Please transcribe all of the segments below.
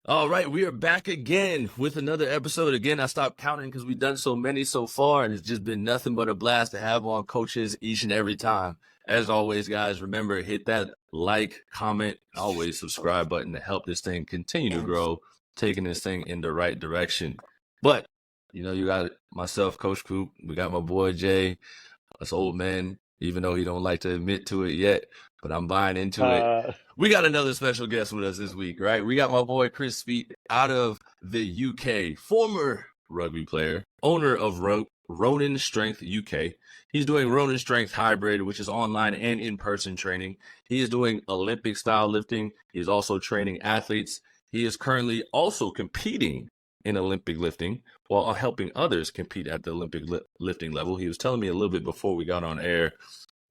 All right, we are back again with another episode. Again, I stopped counting because we've done so many so far, and it's just been nothing but a blast to have on coaches each and every time. As always, guys, remember hit that like, comment, and always subscribe button to help this thing continue to grow, taking this thing in the right direction. But you got myself, Coach Coop. We got my boy Jay, us old men, even though he don't like to admit to it yet, but I'm buying into it. We got another special guest with us this week, right? We got my boy Khrys Speed out of the UK, former rugby player, owner of Ronin Strength UK. He's doing Ronin Strength Hybrid, which is online and in-person training. He is doing Olympic style lifting. He's also training athletes. He is currently also competing in Olympic lifting while helping others compete at the Olympic lifting level. He was telling me a little bit before we got on air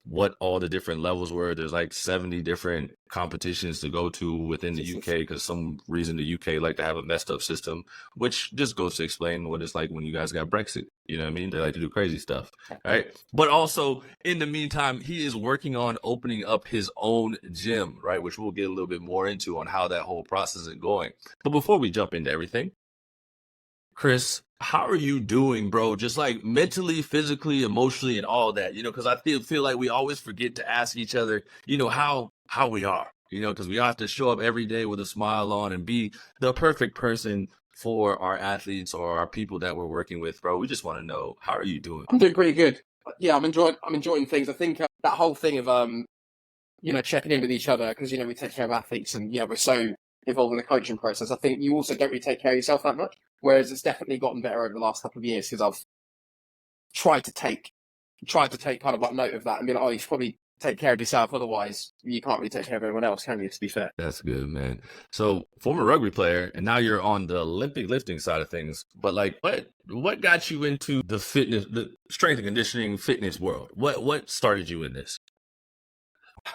what all the different levels were. There's like 70 different competitions to go to within the UK because some reason the UK like to have a messed up system, which just goes to explain what it's like when you guys got Brexit. You know what I mean? They like to do crazy stuff, right? But also, in the meantime, he is working on opening up his own gym, right? Which we'll get a little bit more into on how that whole process is going. But before we jump into everything, Khrys, how are you doing, bro? Just like mentally, physically, emotionally, and all that, because I feel like we always forget to ask each other, how we are, because we have to show up every day with a smile on and be the perfect person for our athletes or our people that we're working with, bro. We just want to know, how are you doing? I'm doing pretty good. Yeah, I'm enjoying things. I think that whole thing of checking in with each other because we take care of athletes and we're so involved in the coaching process. I think you also don't really take care of yourself that much. Whereas it's definitely gotten better over the last couple of years because I've tried to take kind of like note of that and be like, oh, you should probably take care of yourself. Otherwise, you can't really take care of everyone else, can you? To be fair. That's good, man. So, former rugby player, and now you're on the Olympic lifting side of things. But like, what got you into the fitness, the strength and conditioning fitness world? What started you in this?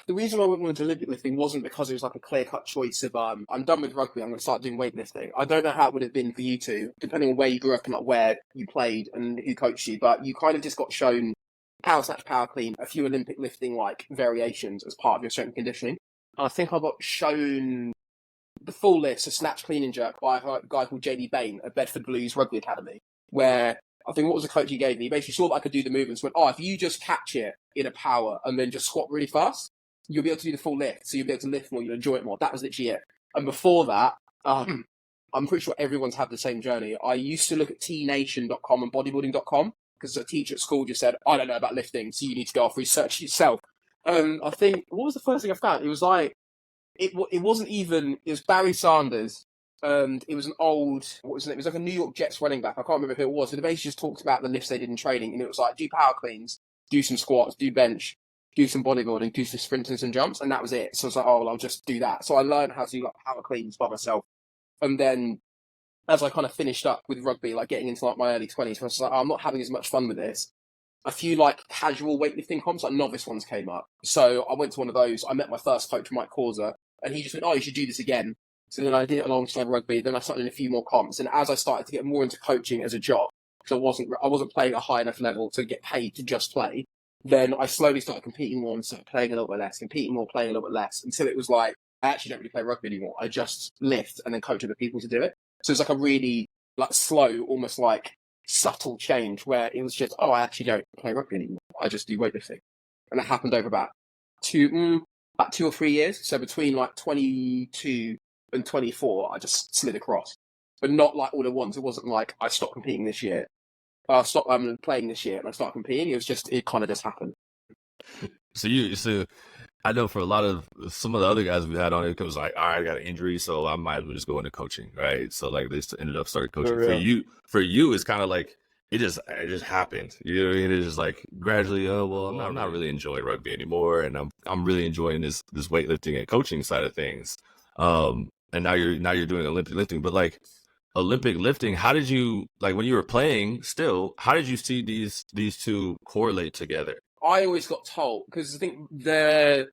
The reason I went into Olympic lifting wasn't because it was like a clear-cut choice of I'm done with rugby, I'm going to start doing weightlifting. I don't know how it would have been for you two, depending on where you grew up and like where you played and who coached you, but you kind of just got shown power snatch, power clean, a few Olympic lifting like variations as part of your strength and conditioning. And I think I got shown the full list of snatch, clean and jerk by a guy called JD Bain at Bedford Blues Rugby Academy, where I think what was the coach he gave me? He basically saw that I could do the movements, went, oh, if you just catch it in a power and then just squat really fast, you'll be able to do the full lift. So you'll be able to lift more, you'll enjoy it more. That was literally it. And before that, I'm pretty sure everyone's had the same journey. I used to look at tnation.com and bodybuilding.com because a teacher at school just said, I don't know about lifting, so you need to go off research yourself. I think, what was the first thing I found? It was like, it wasn't even, it was Barry Sanders. And it was an old, what was it? It was like a New York Jets running back. I can't remember who it was. So they basically just talked about the lifts they did in training. And it was like, do power cleans, do some squats, do bench, do some bodybuilding, do some sprints and some jumps. And that was it. So I was like, oh, well, I'll just do that. So I learned how to do like power cleans by myself. And then as I kind of finished up with rugby, like getting into like my early 20s, I was like, oh, I'm not having as much fun with this. A few like casual weightlifting comps, like novice ones came up. So I went to one of those. I met my first coach, Mike Causa, and he just went, oh, you should do this again. So then I did it alongside rugby. Then I started in a few more comps. And as I started to get more into coaching as a job, because I wasn't playing at a high enough level to get paid to just play, then I slowly started competing more and started playing a little bit less, competing more, playing a little bit less, until it was like, I actually don't really play rugby anymore. I just lift and then coach other people to do it. So it's like a really like slow, almost like subtle change where it was just, oh, I actually don't play rugby anymore. I just do weightlifting. And it happened over about 2 or 3 years. So between like 22 and 24, I just slid across. But not like all at once. It wasn't like I stopped competing this year. I stopped playing this year and I started competing. It kind of just happened. So I know for a lot of some of the other guys we had on it was like, all right, I got an injury, so I might as well just go into coaching, right? So like they just ended up starting coaching. For you, it's kind of like it just happened. You know what I mean? It's just like gradually, oh well, I'm not really enjoying rugby anymore, and I'm really enjoying this weightlifting and coaching side of things. And now you're doing Olympic lifting, but like Olympic lifting, how did you like when you were playing still, how did you see these two correlate together? I always got told, because I think the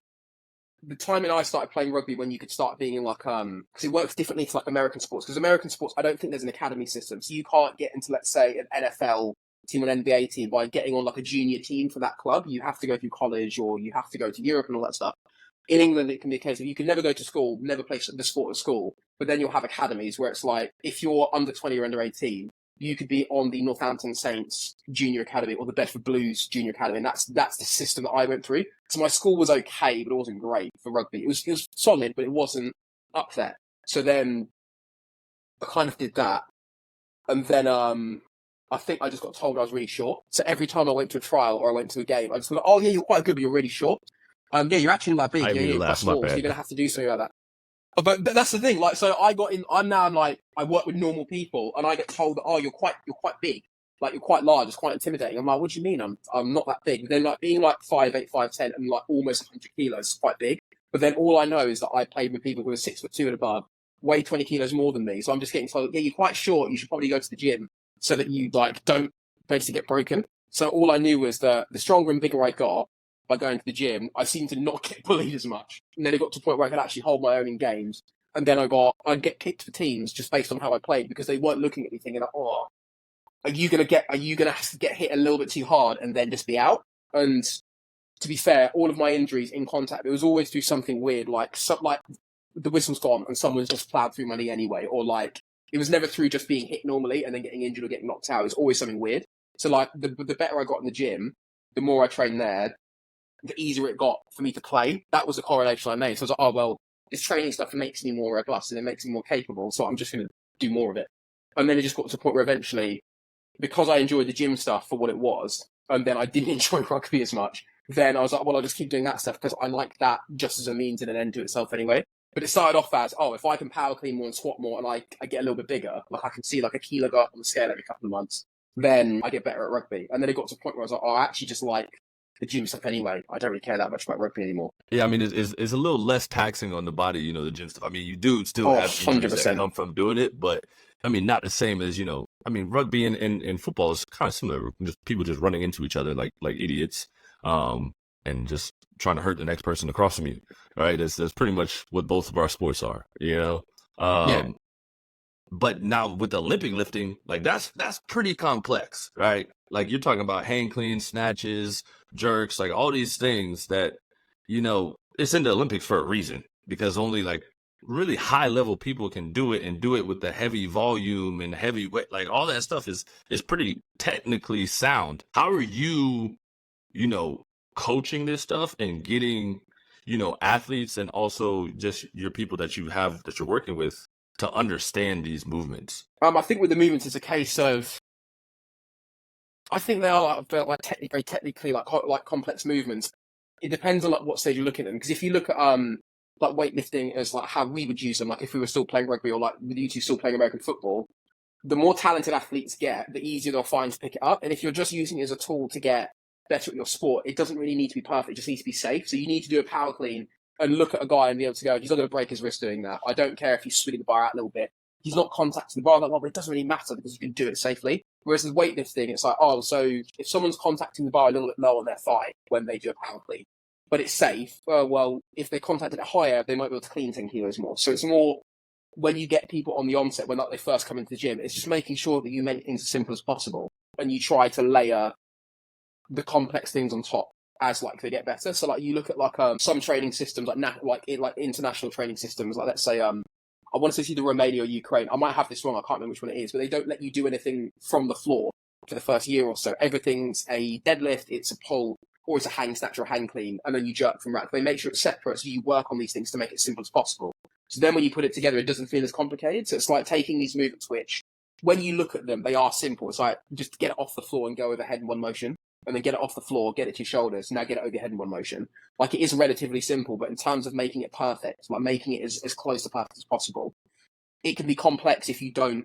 time when I started playing rugby, when you could start being in like because it works differently to like American sports. Because American sports, I don't think there's an academy system, so you can't get into, let's say, an NFL team or an NBA team by getting on like a junior team for that club. You have to go through college or you have to go to Europe and all that stuff. in England, it can be a case of you can never go to school, never play the sport at school, but then you'll have academies where it's like, if you're under 20 or under 18, you could be on the Northampton Saints Junior Academy or the Bedford Blues Junior Academy, and that's the system that I went through. So my school was okay, but it wasn't great for rugby. It was solid, but it wasn't up there. So then I kind of did that, and then I think I just got told I was really short. So every time I went to a trial or I went to a game, I just thought, oh yeah, you're quite good, but you're really short. Yeah, you're actually not that big. You're quite small, so you're gonna have to do something about that. But that's the thing. Like, so I got in. I'm now like I work with normal people, and I get told that you're quite big, like you're quite large. It's quite intimidating. I'm like, what do you mean? I'm not that big. Then like being like 5'8", 5'10", and like almost 100 kilos is quite big. But then all I know is that I played with people who are 6'2" and above, weigh 20 kilos more than me. So I'm just getting told, yeah, you're quite short. You should probably go to the gym so that you like don't basically get broken. So all I knew was that the stronger and bigger I got by going to the gym, I seemed to not get bullied as much. And then it got to a point where I could actually hold my own in games. And then I'd get kicked for teams just based on how I played because they weren't looking at me thinking, oh, are you gonna have to get hit a little bit too hard and then just be out? And to be fair, all of my injuries in contact, it was always through something weird, like the whistle's gone and someone's just plowed through my knee anyway, or like it was never through just being hit normally and then getting injured or getting knocked out. It was always something weird. So like the better I got in the gym, the more I trained there, the easier it got for me to play. That was the correlation I made. So I was like, oh, well, this training stuff makes me more robust and it makes me more capable, so I'm just going to do more of it. And then it just got to the point where eventually, because I enjoyed the gym stuff for what it was, and then I didn't enjoy rugby as much, then I was like, well, I'll just keep doing that stuff because I like that just as a means and an end to itself anyway. But it started off as, oh, if I can power clean more and squat more and I get a little bit bigger, like I can see like a kilo go up on the scale every couple of months, then I get better at rugby. And then it got to a point where I was like, oh, I actually just like the gym stuff anyway. I don't really care that much about rugby anymore. Yeah, I mean, it's a little less taxing on the body, you know, the gym stuff. I mean, you do still have injuries that come from doing it, but I mean, not the same as, you know, I mean, rugby and football is kind of similar. Just people just running into each other like idiots, and just trying to hurt the next person across from you. Right? That's pretty much what both of our sports are, you know. Yeah. But now with the Olympic lifting, like that's pretty complex, right? Like you're talking about hang cleans, snatches, jerks, like all these things that, you know, it's in the Olympics for a reason because only like really high level people can do it and do it with the heavy volume and heavy weight. Like all that stuff is pretty technically sound. How are you, you know, coaching this stuff and getting, you know, athletes and also just your people that you have that you're working with to understand these movements? I think with the movements, it's a case of, I think they are very technically like complex movements. It depends on like what stage you're looking at them. Because if you look at like weightlifting as like how we would use them, like if we were still playing rugby or like with you two still playing American football, the more talented athletes get, the easier they'll find to pick it up. And if you're just using it as a tool to get better at your sport, it doesn't really need to be perfect. It just needs to be safe. So you need to do a power clean and look at a guy and be able to go, he's not going to break his wrist doing that. I don't care if he's swinging the bar out a little bit. He's not contacting the bar that well, but it doesn't really matter because you can do it safely. Whereas with weightlifting, it's like, oh, so if someone's contacting the bar a little bit low on their thigh when they do a power clean, but it's safe, well, if they contacted it higher, they might be able to clean 10 kilos more. So it's more when you get people on the onset, when like, they first come into the gym, it's just making sure that you make things as simple as possible and you try to layer the complex things on top as like they get better. So like you look at like some training systems like international training systems, like let's say I want to see the Romania or Ukraine. I might have this wrong, I can't remember which one it is, but they don't let you do anything from the floor for the first year or so. Everything's a deadlift, it's a pull, or it's a hang snatch or a hang clean, and then you jerk from rack. They make sure it's separate, so you work on these things to make it simple as possible. So then when you put it together, it doesn't feel as complicated. So it's like taking these movements which, when you look at them, they are simple. It's like just get it off the floor and go overhead in one motion, and then get it off the floor, get it to your shoulders, now get it over your head in one motion. Like it is relatively simple, but in terms of making it perfect, like making it as close to perfect as possible, it can be complex if you don't.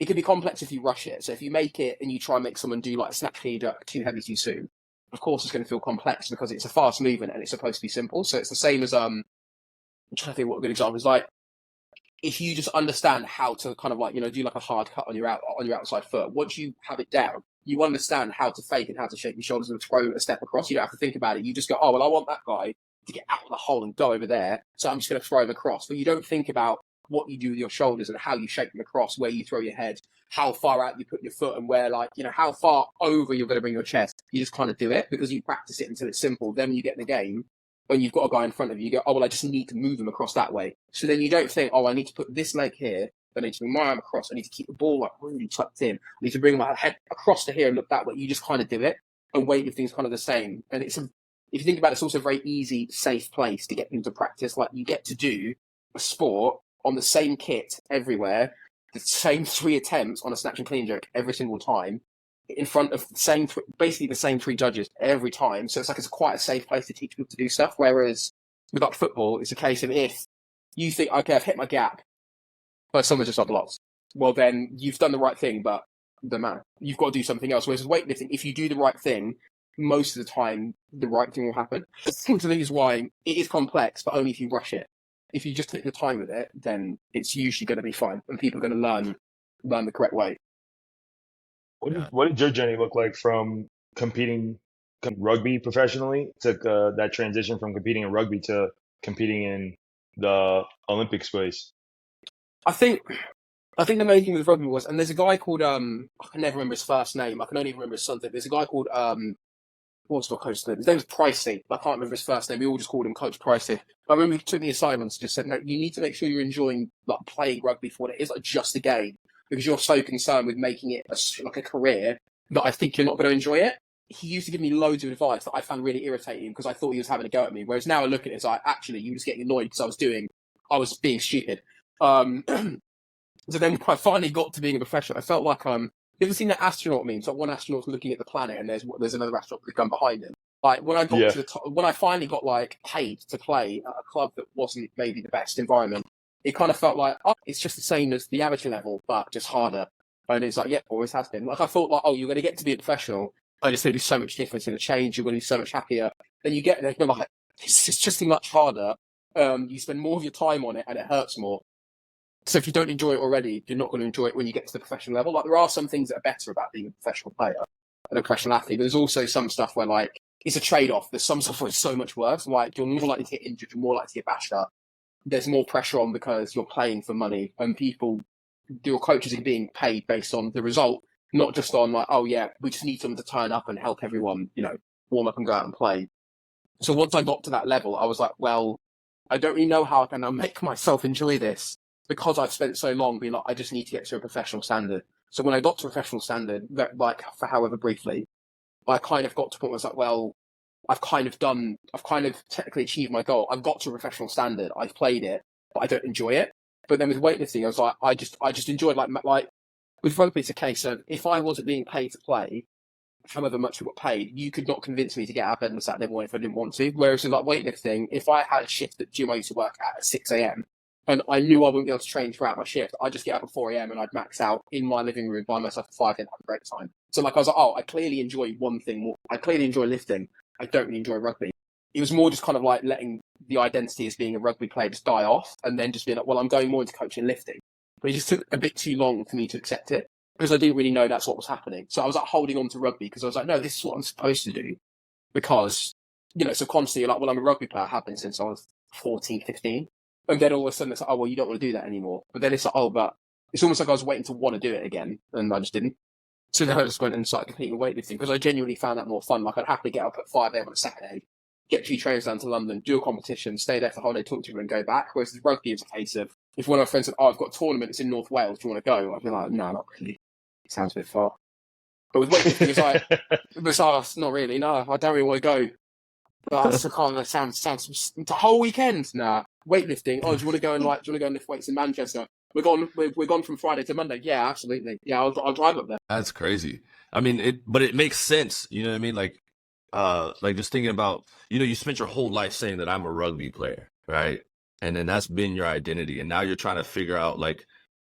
It can be complex if you rush it. So if you make it and you try and make someone do like a snatch clean too heavy too soon, of course it's going to feel complex because it's a fast movement and it's supposed to be simple. So it's the same as I'm trying to think what a good example is. Like if you just understand how to kind of like, you know, do like a hard cut on your outside foot, once you have it down, you understand how to fake and how to shake your shoulders and throw a step across. You don't have to think about it. You just go, oh, well, I want that guy to get out of the hole and go over there, so I'm just going to throw him across. But you don't think about what you do with your shoulders and how you shake them across, where you throw your head, how far out you put your foot, and where, like, you know, how far over you're going to bring your chest. You just kind of do it because you practice it until it's simple. Then when you get in the game, and you've got a guy in front of you, you go, oh, well, I just need to move him across that way. So then you don't think, oh, I need to put this leg here, I need to bring my arm across, I need to keep the ball like really tucked in, I need to bring my head across to here and look that way. You just kind of do it. And weightlifting is kind of the same. And if you think about it, it's also a very easy, safe place to get people to practice. Like, you get to do a sport on the same kit everywhere, the same 3 attempts on a snatch and clean jerk every single time, in front of basically the same 3 judges every time. So it's quite a safe place to teach people to do stuff. Whereas with like football, it's a case of if you think, okay, I've hit my gap, but someone just got blocked, well, then you've done the right thing, but the man, you've got to do something else. Whereas with weightlifting, if you do the right thing, most of the time, the right thing will happen. I think this is why it is complex, but only if you rush it. If you just take your time with it, then it's usually going to be fine, and people are going to learn the correct way. What did your journey look like from competing rugby professionally? Took that transition from competing in rugby to competing in the Olympic space. I think the main thing with rugby was, and there's a guy called I can never remember his first name. I can only remember his son's name. There's a guy called what's my coach's name? His name's Pricey. I can't remember his first name. We all just called him Coach Pricey. I remember he took the assignments and just said, no, you need to make sure you're enjoying like playing rugby for what it is, like just a game, because you're so concerned with making it like a career that I think you're not going to enjoy it. He used to give me loads of advice that I found really irritating because I thought he was having a go at me. Whereas now I look at it, it's like, actually, you were just getting annoyed because I was being stupid. So then I finally got to being a professional. I felt like you ever seen that astronaut meme? So one astronaut's looking at the planet and there's another astronaut that's gone behind him. Like when I got to the top, when I finally got like paid to play at a club that wasn't maybe the best environment, it kind of felt like, oh, it's just the same as the amateur level, but just harder. And it's like, yeah, always has been. Like I thought, like, oh, you're going to get to be a professional, and it's going to do so much difference in the change. You're going to be so much happier. Then you get there, you're like, it's just much harder. You spend more of your time on it, and it hurts more. So if you don't enjoy it already, you're not going to enjoy it when you get to the professional level. Like there are some things that are better about being a professional player and a professional athlete, but there's also some stuff where like it's a trade-off. There's some stuff where it's so much worse. Like you're more likely to get injured, you're more likely to get bashed up. There's more pressure on because you're playing for money, and your coaches are being paid based on the result, not just on like, oh yeah, we just need someone to turn up and help everyone, warm up and go out and play. So once I got to that level, I was like, well, I don't really know how I can now make myself enjoy this, because I've spent so long being like, I just need to get to a professional standard. So when I got to a professional standard, like for however briefly, I kind of got to a point where I was like, well, I've kind of technically achieved my goal. I've got to a professional standard. I've played it, but I don't enjoy it. But then with weightlifting, I was like, I just enjoyed like with rugby, it's a case of if I wasn't being paid to play, however much we got paid, you could not convince me to get out of bed on Saturday morning if I didn't want to. Whereas in like weightlifting, if I had a shift at gym I used to work at 6 a.m. and I knew I wouldn't be able to train throughout my shift, I'd just get up at 4 a.m. and I'd max out in my living room by myself at 5 a.m. and have a great time. So like I was like, oh, I clearly enjoy one thing more. I clearly enjoy lifting. I don't really enjoy rugby. It was more just kind of like letting the identity as being a rugby player just die off, and then just being like, well, I'm going more into coaching and lifting. But it just took a bit too long for me to accept it, because I didn't really know that's what was happening. So I was like holding on to rugby because I was like, no, this is what I'm supposed to do. Because, subconsciously you're like, well, I'm a rugby player. I've had been since I was 14, 15. And then all of a sudden it's like, oh, well, you don't want to do that anymore. But then it's like, oh, but it's almost like I was waiting to want to do it again, and I just didn't. So then I just went and started competing with weightlifting because I genuinely found that more fun. Like I'd happily get up at 5 a.m. on a Saturday, get 2 trainers down to London, do a competition, stay there for the whole day, talk to people and go back. Whereas the rugby is a case of, if one of my friends said, oh, I've got a tournament, it's in North Wales, do you want to go? I'd be like, no, not really. It sounds a bit far. But with weightlifting, it's like, not really, no, I don't really want to go. But that's the kind of sounds the whole weekend. Nah. Weightlifting, oh, do you want to go and lift weights in Manchester? We're gone from Friday to Monday. Yeah, absolutely. Yeah, I'll drive up there. That's crazy. I mean, but it makes sense. You know what I mean? Like just thinking about, you spent your whole life saying that I'm a rugby player, right? And then that's been your identity. And now you're trying to figure out like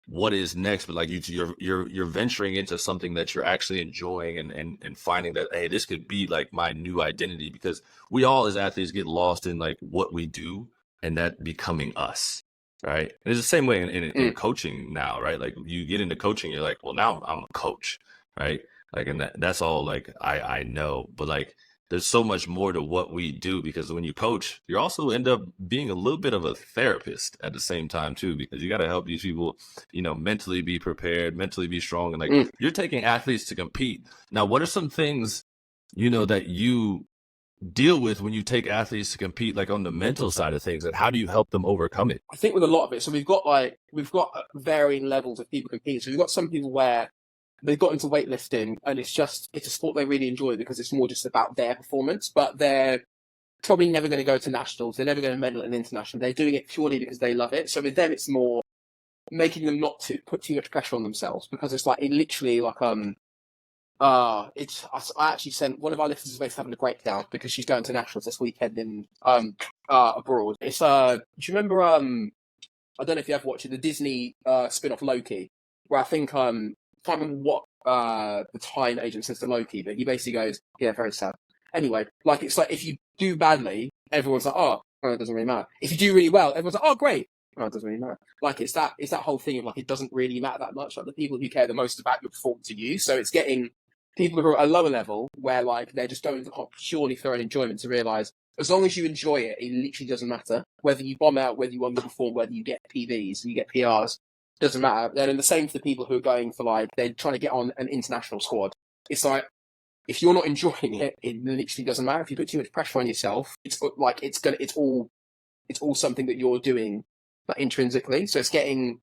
what is next. But like you're venturing into something that you're actually enjoying and finding that, hey, this could be like my new identity, because we all as athletes get lost in like what we do and that becoming us. Right. And it's the same way in coaching now, right? Like you get into coaching, you're like, well, now I'm a coach, right? Like, and that's all like I know, but like there's so much more to what we do, because when you coach, you also end up being a little bit of a therapist at the same time too, because you got to help these people, mentally be prepared, mentally be strong. And like you're taking athletes to compete. Now, what are some things, that you deal with when you take athletes to compete, like on the mental side of things, and how do you help them overcome it? I think with a lot of it, so we've got varying levels of people competing. So we've got some people where they've got into weightlifting and it's a sport they really enjoy because it's more just about their performance, but they're probably never going to go to nationals. They're never going to medal at an international. They're doing it purely because they love it. So with them, it's more making them not to put too much pressure on themselves, because it's like, it literally like, I actually sent one of our listeners is basically having a breakdown because she's going to nationals this weekend in abroad. It's do you remember I don't know if you ever watched it, the Disney spin-off Loki, where I think can't remember what the time agent says to Loki, but he basically goes, yeah, very sad. Anyway, like, it's like if you do badly, everyone's like, oh, it doesn't really matter. If you do really well, everyone's like, oh, great. Oh, it doesn't really matter. Like, it's that whole thing of like, it doesn't really matter that much. Like, the people who care the most about your performance are you. So it's getting people who are at a lower level where like they're just going to purely for an enjoyment to realise as long as you enjoy it, it literally doesn't matter. Whether you bomb out, whether you underperform, whether you get PBs, you get PRs, doesn't matter. Then the same for the people who are going for like, they're trying to get on an international squad. It's like, if you're not enjoying it, it literally doesn't matter. If you put too much pressure on yourself, it's like, it's all something that you're doing like intrinsically. So it's getting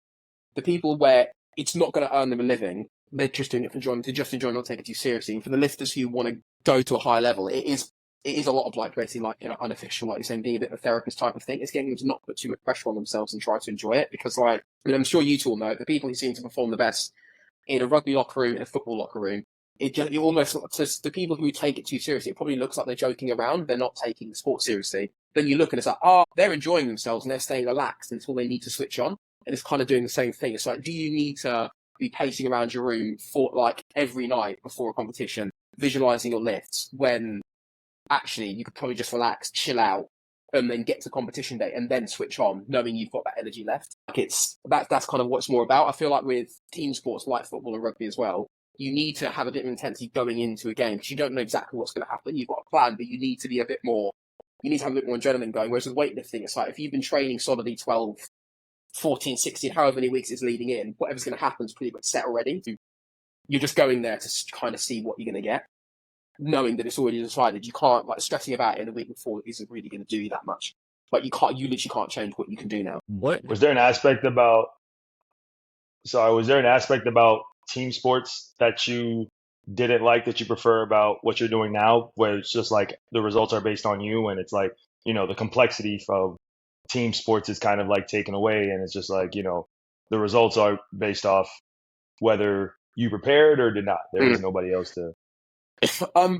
the people where it's not going to earn them a living. They're just doing it for enjoyment. They just enjoy not taking it too seriously. And for the lifters who want to go to a higher level, it is a lot of like basically like, you know, unofficial, like you're saying, being a bit of a therapist type of thing. It's getting them to not put too much pressure on themselves and try to enjoy it, because like, I mean, I'm sure you two all know, the people who seem to perform the best in a rugby locker room, in a football locker room, you almost, to the people who take it too seriously, it probably looks like they're joking around. They're not taking the sport seriously. Then you look and it's like, oh, they're enjoying themselves and they're staying relaxed until they need to switch on. And it's kind of doing the same thing. It's like, do you need to be pacing around your room for like every night before a competition, visualizing your lifts, when actually you could probably just relax, chill out, and then get to competition day and then switch on, knowing you've got that energy left? Like, that's kind of what it's more about. I feel like with team sports like football and rugby as well, you need to have a bit of intensity going into a game because you don't know exactly what's going to happen. You've got a plan, but you need to be a bit more. You need to have a bit more adrenaline going. Whereas with weightlifting, it's like if you've been training solidly 12, 14, 16, however many weeks it's leading in, whatever's going to happen is pretty much set already. You're just going there to kind of see what you're going to get, knowing that it's already decided. You can't, like, stressing about it the week before isn't really going to do you that much. Like, you literally can't change what you can do now. What? Was there an aspect about team sports that you didn't like, that you prefer about what you're doing now, where it's just like the results are based on you and it's like, you know, the complexity of team sports is kind of like taken away and it's just like, you know, the results are based off whether you prepared or did not. There was nobody else to.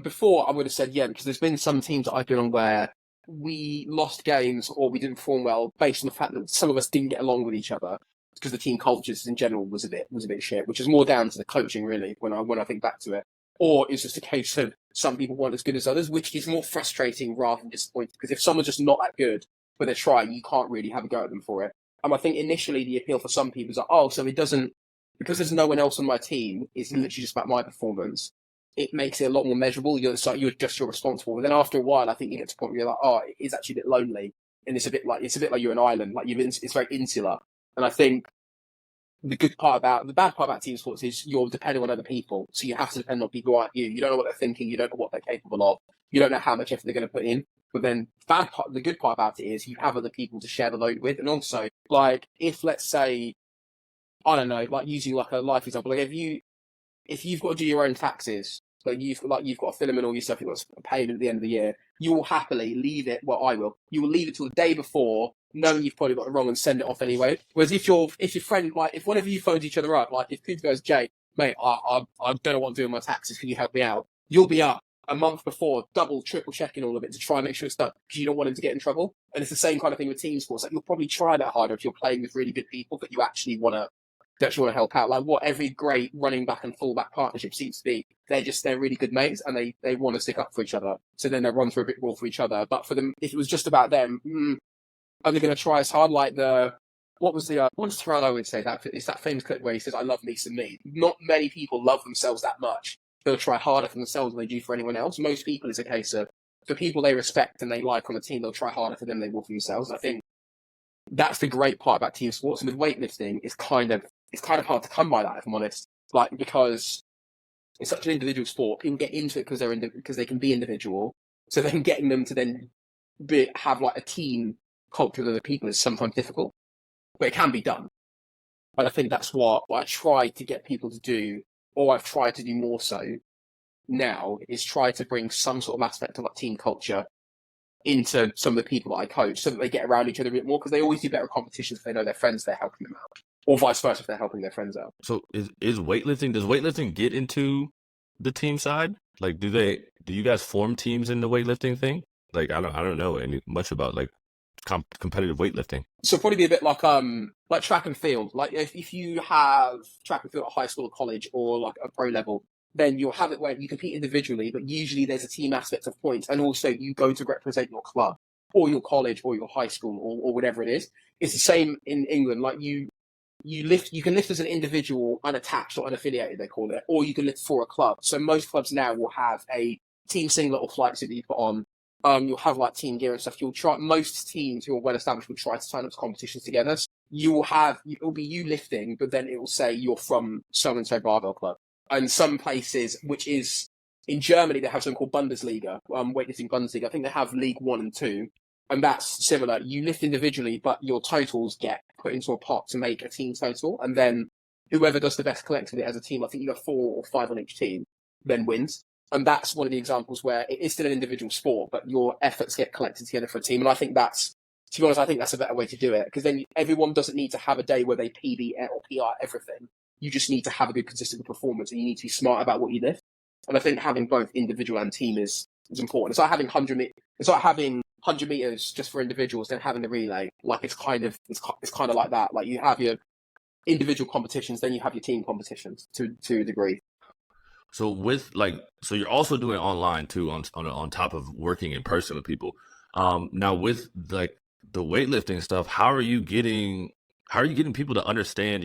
Before I would have said yeah, because there's been some teams that I've been on where we lost games or we didn't perform well based on the fact that some of us didn't get along with each other, because the team cultures in general was a bit shit, which is more down to the coaching really when I think back to it. Or it's just a case of some people weren't as good as others, which is more frustrating rather than disappointing, because if someone's just not that good but they're trying, you can't really have a go at them for it. I think initially the appeal for some people is like, oh, so it doesn't, because there's no one else on my team, it's literally just about my performance. It makes it a lot more measurable. You're responsible. But then after a while, I think you get to a point where you're like, oh, it is actually a bit lonely, and it's a bit like you're an island. Like it's very insular. And I think the bad part about team sports is you're depending on other people. So you have to depend on people like you. You don't know what they're thinking. You don't know what they're capable of. You don't know how much effort they're going to put in. But then the good part about it is you have other people to share the load with. And also, like, if let's say, I don't know, like using like a life example, like if you've got to do your own taxes, like you've got to fill them in all your stuff, you've got to pay them at the end of the year, you will happily leave it. Well, I will. You will leave it till the day before, knowing you've probably got it wrong, and send it off anyway. Whereas if your friend, like, if one of you phones each other up, like if Cooper goes, Jay, mate, I don't know what I'm doing with my taxes, can you help me out? You'll be up a month before, double, triple checking all of it to try and make sure it's done, because you don't want him to get in trouble. And it's the same kind of thing with team sports. Like, you'll probably try that harder if you're playing with really good people that you actually want to help out. Like what every great running back and fullback partnership seems to be, they're really good mates and they want to stick up for each other. So then they run through a bit more for each other. But for them, if it was just about them, are they going to try as hard? Like what's Terrell always say? It's that famous clip where he says, "I love me some me." Not many people love themselves that much. They'll try harder for themselves than they do for anyone else. Most people, it's a case of the people they respect and they like on the team, they'll try harder for them than they will for themselves. I think that's the great part about team sports. And with weightlifting, it's kind of hard to come by that, if I'm honest. Like, because it's such an individual sport, people get into it because they can be individual. So then getting them to then have like a team culture with other people is sometimes difficult, but it can be done. And I think that's what I try to get people to do, or I've tried to do more so now, is try to bring some sort of aspect of like team culture into some of the people that I coach so that they get around each other a bit more, because they always do better competitions if they know their friends, they're helping them out, or vice versa if they're helping their friends out. So is weightlifting, does weightlifting get into the team side? Like, do you guys form teams in the weightlifting thing? Like, I don't know much about like competitive weightlifting. So probably be a bit like track and field. Like if you have track and field at high school or college or like a pro level, then you'll have it where you compete individually, but usually there's a team aspect of points, and also you go to represent your club or your college or your high school or whatever it is. It's the same in England. Like you can lift as an individual, unattached or unaffiliated, they call it, or you can lift for a club. So most clubs now will have a team singlet or flight suit that you put on. You'll have like team gear and stuff. Most teams who are well established will try to sign up to competitions together. So it'll be you lifting, but then it will say you're from so and so barbell club. And some places, which is in Germany, they have something called Bundesliga, weightlifting Bundesliga. I think they have League 1 and 2, and that's similar. You lift individually, but your totals get put into a pot to make a team total, and then whoever does the best collectively as a team, I think you have 4 or 5 on each team, then wins. And that's one of the examples where it is still an individual sport, but your efforts get collected together for a team. And I think to be honest, I think that's a better way to do it, because then everyone doesn't need to have a day where they PB or PR everything. You just need to have a good, consistent performance, and you need to be smart about what you lift. And I think having both individual and team is important. It's like having 100 meters just for individuals, then having the relay. Like it's kind of like that. Like you have your individual competitions, then you have your team competitions to a degree. So so you're also doing online too, on top of working in person with people. Now with like the weightlifting stuff, how are you getting people to understand,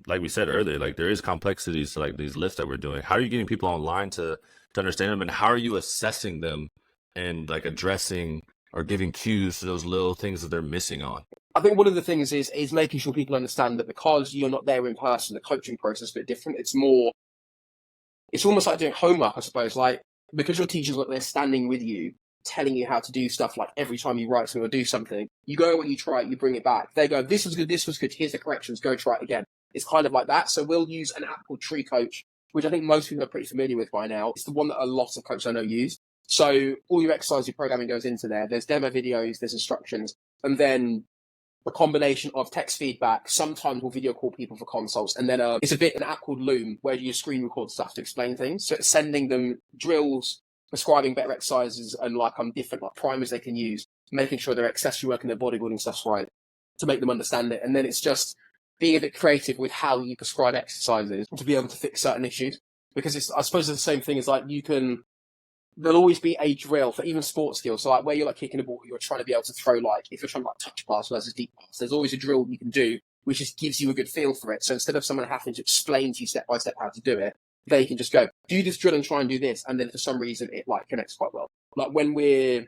like we said earlier, like there is complexities to like these lifts that we're doing. How are you getting people online to understand them, and how are you assessing them and like addressing or giving cues to those little things that they're missing on? I think one of the things is making sure people understand that because you're not there in person, the coaching process is a bit different. It's almost like doing homework, I suppose. Like, because your teacher's not there standing with you, telling you how to do stuff, like every time you write something or do something, you go and you try it, you bring it back. They go, this was good, here's the corrections, go try it again. It's kind of like that. So we'll use an app called Tree Coach, which I think most people are pretty familiar with by now. It's the one that a lot of coaches I know use. So all your exercise, your programming goes into there. There's demo videos, there's instructions, and then a combination of text feedback. Sometimes we'll video call people for consults, and then it's an app called Loom where you screen record stuff to explain things. So it's sending them drills, prescribing better exercises, and different like primers they can use, making sure their accessory work and their bodybuilding stuff's right to make them understand it. And then it's just being a bit creative with how you prescribe exercises to be able to fix certain issues. Because I suppose it's the same thing as like there'll always be a drill for even sports skills. So like where you're like kicking a ball, you're trying to be able to throw, like if you're trying to like touch pass versus deep pass, there's always a drill you can do which just gives you a good feel for it. So instead of someone having to explain to you step by step how to do it, they can just go, do this drill and try and do this. And then for some reason it like connects quite well. Like when we're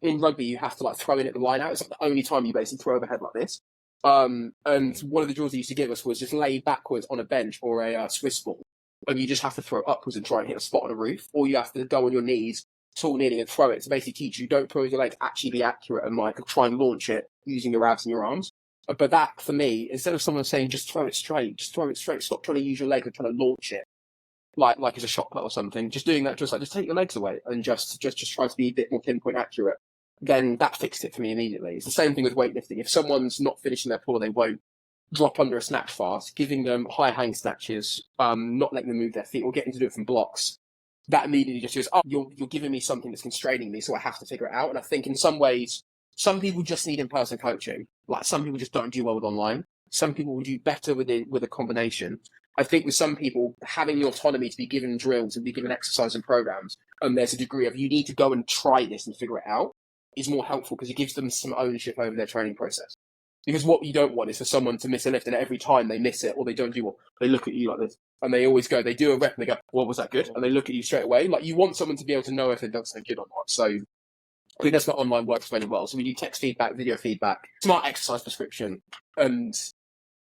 in rugby, you have to like throw in at the line out. It's like the only time you basically throw overhead like this. And one of the drills they used to give us was just lay backwards on a bench or a Swiss ball. And you just have to throw upwards and try and hit a spot on a roof. Or you have to go on your knees, tall kneeling, and throw it to basically teach you don't throw your legs, actually be accurate and like try and launch it using your abs and your arms. But that, for me, instead of someone saying just throw it straight, stop trying to use your leg and trying to launch it like it's a shot put or something. Just doing that, just take your legs away and just try to be a bit more pinpoint accurate. Then that fixed it for me immediately. It's the same thing with weightlifting. If someone's not finishing their pull, they won't drop under a snatch fast, giving them high hang snatches, not letting them move their feet or getting to do it from blocks. That immediately just goes, oh, you're giving me something that's constraining me, so I have to figure it out. And I think in some ways, some people just need in-person coaching. Like some people just don't do well with online. Some people will do better with a combination. I think with some people, having the autonomy to be given drills and be given exercise and programs, and there's a degree of you need to go and try this and figure it out, is more helpful because it gives them some ownership over their training process. Because what you don't want is for someone to miss a lift and every time they miss it or they don't do well, they look at you like this and they always go, they do a rep and they go, well, was that good? And they look at you straight away. Like you want someone to be able to know if they've done something good or not. So I think that's not online works very well. So we do text feedback, video feedback, smart exercise prescription, and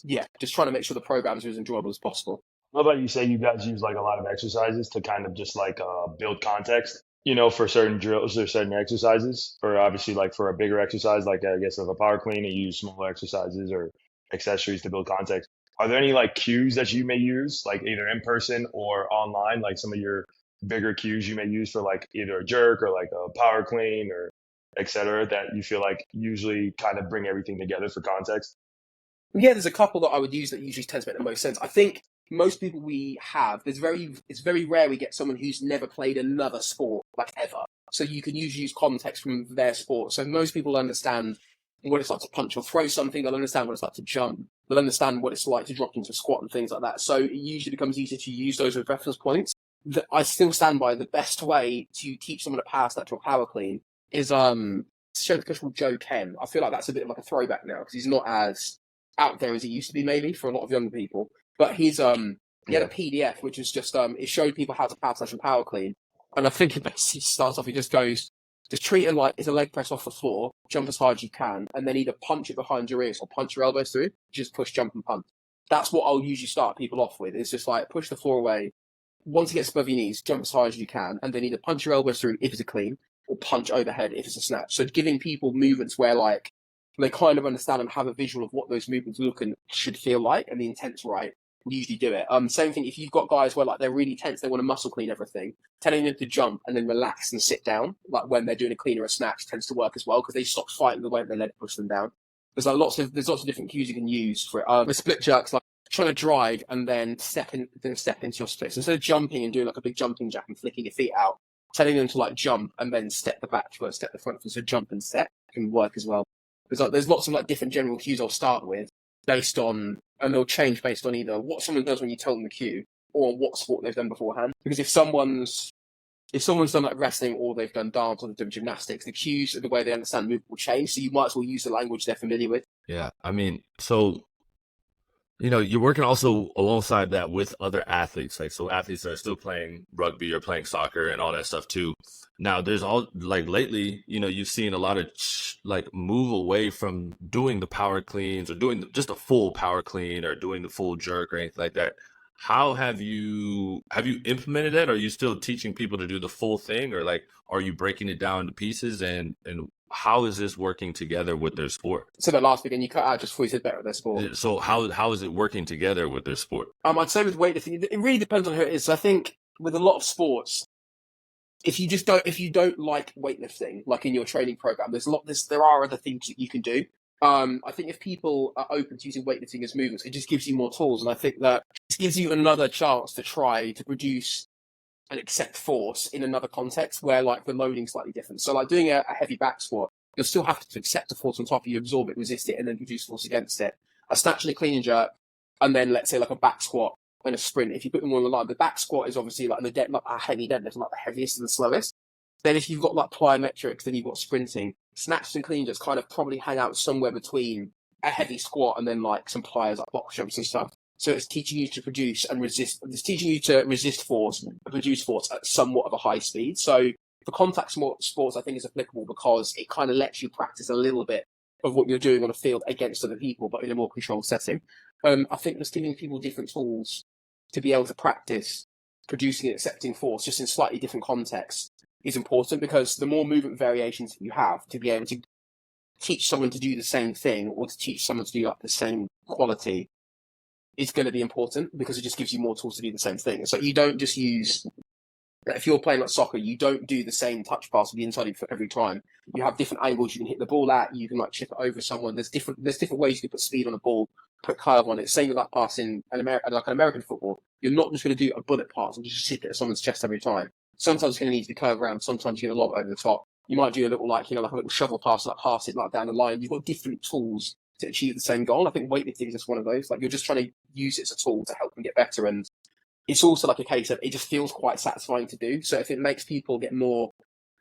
yeah, just trying to make sure the programs are as enjoyable as possible. How about you say you guys use like a lot of exercises to kind of just like build context for certain drills or certain exercises, or obviously like for a bigger exercise, like I guess of a power clean, you use smaller exercises or accessories to build context. Are there any like cues that you may use, like either in person or online, like some of your bigger cues you may use for like either a jerk or like a power clean or et cetera, that you feel like usually kind of bring everything together for context? Yeah, there's a couple that I would use that usually tends to make the most sense. I think most people we have, it's very rare we get someone who's never played another sport, like ever. So you can usually use context from their sport. So most people understand what it's like to punch or throw something. They'll understand what it's like to jump. They'll understand what it's like to drop into a squat and things like that. So it usually becomes easier to use those as reference points. I still stand by the best way to teach someone to pass that to a power clean is show the coach called Joe Ken. I feel like that's a bit of like a throwback now because he's not as out there as he used to be, maybe for a lot of younger people. But he had a PDF which is just it showed people how to power slash and power clean. And I think it basically starts off. He just goes, just treat it like it's a leg press off the floor, jump as hard as you can, and then either punch it behind your ears or punch your elbows through. Just push, jump, and punch. That's what I'll usually start people off with. It's just like push the floor away. Once it gets above your knees, jump as hard as you can, and then either punch your elbows through if it's a clean, or punch overhead if it's a snatch. So giving people movements where like they kind of understand and have a visual of what those movements look and should feel like, and the intent's right, we usually do it. Same thing if you've got guys where like they're really tense, they want to muscle clean everything, telling them to jump and then relax and sit down, like when they're doing a clean or a snatch, tends to work as well because they stop fighting the way they let it push them down. There's lots of different cues you can use for it. With split jerks, like trying to drive and then step into your splits instead of jumping and doing like a big jumping jack and flicking your feet out. Telling them to like jump and then step the back foot, step the front foot, so jump and step can work as well. There's lots of like different general cues I'll start with based on, and they'll change based on either what someone does when you tell them the cue or what sport they've done beforehand. Because if someone's done like wrestling or they've done dance or they've done gymnastics, the cues and the way they understand movement will change. So you might as well use the language they're familiar with. Yeah, I mean, so you're working also alongside that with other athletes, like so athletes that are still playing rugby or playing soccer and all that stuff too. Now, there's all like lately, you've seen a lot of like move away from doing the power cleans or doing just a full power clean or doing the full jerk or anything like that. How have you implemented that? Are you still teaching people to do the full thing, or like are you breaking it down into pieces, and how is this working together with their sport? So that last bit, and you cut out just before you said better at their sport. So how is it working together with their sport? I'd say with weightlifting, it really depends on who it is. So I think with a lot of sports, if you don't like weightlifting, like in your training program, there are other things that you can do. I think if people are open to using weightlifting as movements, it just gives you more tools, and I think that it gives you another chance to try to produce and accept force in another context where like the loading's slightly different. So like doing a heavy back squat, you'll still have to accept the force on top of you, absorb it, resist it, and then produce force against it. A snatch and a clean and jerk, and then let's say like a back squat and a sprint. If you put them all on the line, the back squat is obviously like like a heavy deadlift, like the heaviest and the slowest. Then if you've got like plyometrics, then you've got sprinting. Snatches and clean just kind of probably hang out somewhere between a heavy squat and then like some pliers like box jumps and stuff. So it's teaching you to produce and resist. It's teaching you to resist force and produce force at somewhat of a high speed. So for contact sports, I think is applicable because it kind of lets you practice a little bit of what you're doing on a field against other people, but in a more controlled setting. I think just giving people different tools to be able to practice producing and accepting force just in slightly different contexts is important, because the more movement variations you have to be able to teach someone to do the same thing or to teach someone to do like the same quality is going to be important, because it just gives you more tools to do the same thing. So you don't just use, if you're playing like soccer, you don't do the same touch pass with the inside of your foot every time. You have different angles you can hit the ball at. You can like chip it over someone. There's different ways you can put speed on a ball, put curve on it. Same with that pass in an American football. You're not just going to do a bullet pass and just hit it at someone's chest every time. Sometimes it's going to need to be curved around. Sometimes you're going to lob over the top. You might do a little like a little shovel pass, like pass it like down the line. You've got different tools to achieve the same goal. I think weightlifting is just one of those. Like you're just trying to use it as a tool to help them get better, and it's also like a case of it just feels quite satisfying to do. So if it makes people get more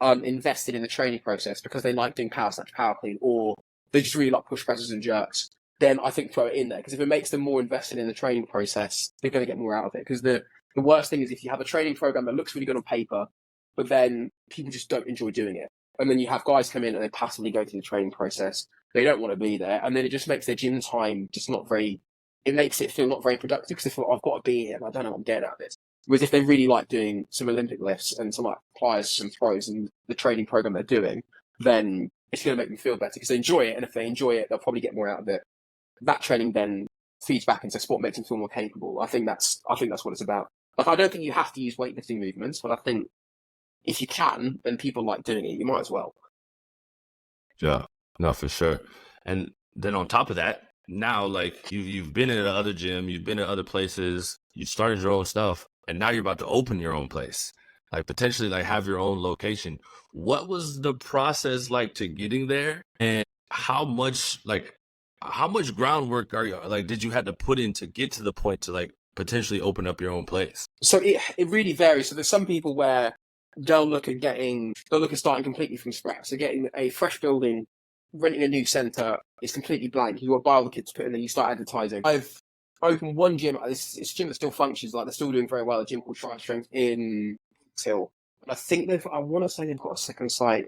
invested in the training process because they like doing power snatch, power clean, or they just really like push presses and jerks, then I think throw it in there, because if it makes them more invested in the training process, they're going to get more out of it. Because the worst thing is if you have a training program that looks really good on paper, but then people just don't enjoy doing it. And then you have guys come in and they passively go through the training process. They don't want to be there. And then it just makes their gym time just not very, it makes it feel not very productive, because they feel, I've got to be here and I don't know what I'm getting out of this. Whereas if they really like doing some Olympic lifts and some like pliers, some throws, and the training program they're doing, then it's going to make them feel better because they enjoy it. And if they enjoy it, they'll probably get more out of it. That training then feeds back into sport, makes them feel more capable. I think that's what it's about. Like, I don't think you have to use weightlifting movements, but I think if you can, and people like doing it, you might as well. Yeah, no, for sure. And then on top of that, now like you've been in other gym, you've been in other places, you started your own stuff, and now you're about to open your own place, like potentially like have your own location. What was the process like to getting there, and how much groundwork are you like did you have to put in to get to the point to like potentially open up your own place? So it really varies. So there's some people where they'll look at starting completely from scratch. So getting a fresh building, renting a new centre is completely blank. You got to buy all the kits to put in, then you start advertising. I've opened one gym. It's a gym that still functions. Like, they're still doing very well. A gym called Khrys Strength in Till. And I think I want to say they've got a second site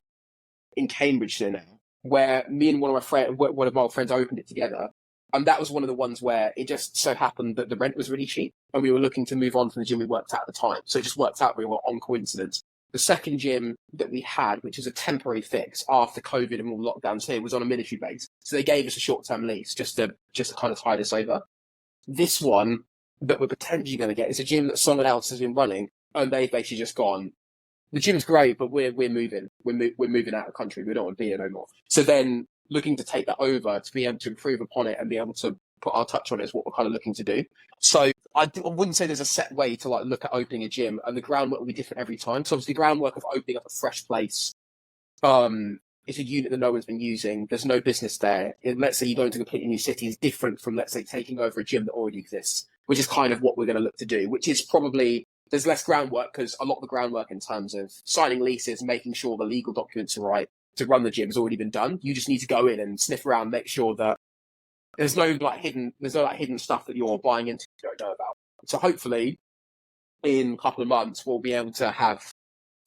in Cambridgeshire now, where me and one of my old friends opened it together. And that was one of the ones where it just so happened that the rent was really cheap and we were looking to move on from the gym we worked at the time. So it just worked out really well on coincidence. The second gym that we had, which was a temporary fix after COVID and all lockdowns here, was on a military base. So they gave us a short-term lease just to kind of tide us over. This one that we're potentially going to get is a gym that someone else has been running, and they've basically just gone, the gym's great, but we're moving. We're moving out of the country. We don't want to be here no more. So then looking to take that over to be able to improve upon it and be able to put our touch on it is what we're kind of looking to do. So I wouldn't say there's a set way to like look at opening a gym, and the groundwork will be different every time. So obviously the groundwork of opening up a fresh place, it's a unit that no one's been using. There's no business there. Let's say you go into a completely new city, is different from, let's say, taking over a gym that already exists, which is kind of what we're going to look to do, which is probably, there's less groundwork because a lot of the groundwork in terms of signing leases, making sure the legal documents are right to run the gym has already been done. You just need to go in and sniff around, make sure that there's no hidden stuff that you're buying into you don't know about. So hopefully in a couple of months we'll be able to have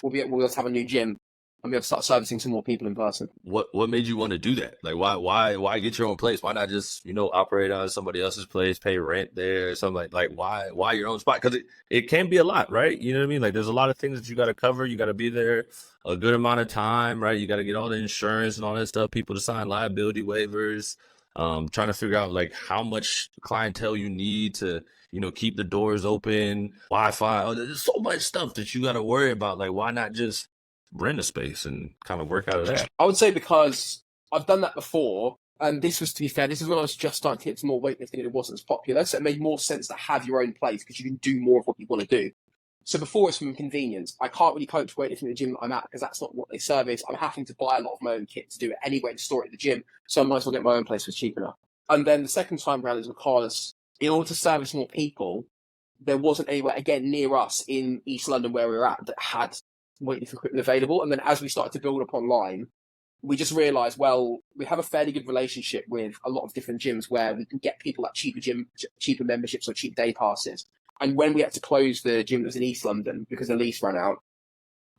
a new gym and be able to start servicing some more people in person. What made you want to do that? Like, why get your own place? Why not just, operate on somebody else's place, pay rent there, or something like why your own spot? Because it can be a lot, right? You know what I mean? Like, there's a lot of things that you got to cover. You got to be there a good amount of time, right? You got to get all the insurance and all that stuff, people to sign liability waivers, trying to figure out like how much clientele you need to, keep the doors open, Wi-Fi. Oh, there's so much stuff that you got to worry about. Like, why not just rent a space and kind of work out of that? I would say because I've done that before, and this was, to be fair, this is when I was just starting to get to more weightlifting and it wasn't as popular, so it made more sense to have your own place because you can do more of what you want to do. So before, it's from convenience. I can't really coach weightlifting in the gym that I'm at because that's not what they service. I'm having to buy a lot of my own kit to do it anyway to store it at the gym, so I might as well get my own place for cheap enough. And then the second time around is because in order to service more people, there wasn't anywhere, again, near us in East London where we were at that had weightlifting equipment available. And then as we started to build up online, we just realised, well, we have a fairly good relationship with a lot of different gyms where we can get people at cheaper memberships or cheap day passes. And when we had to close the gym that was in East London because the lease ran out,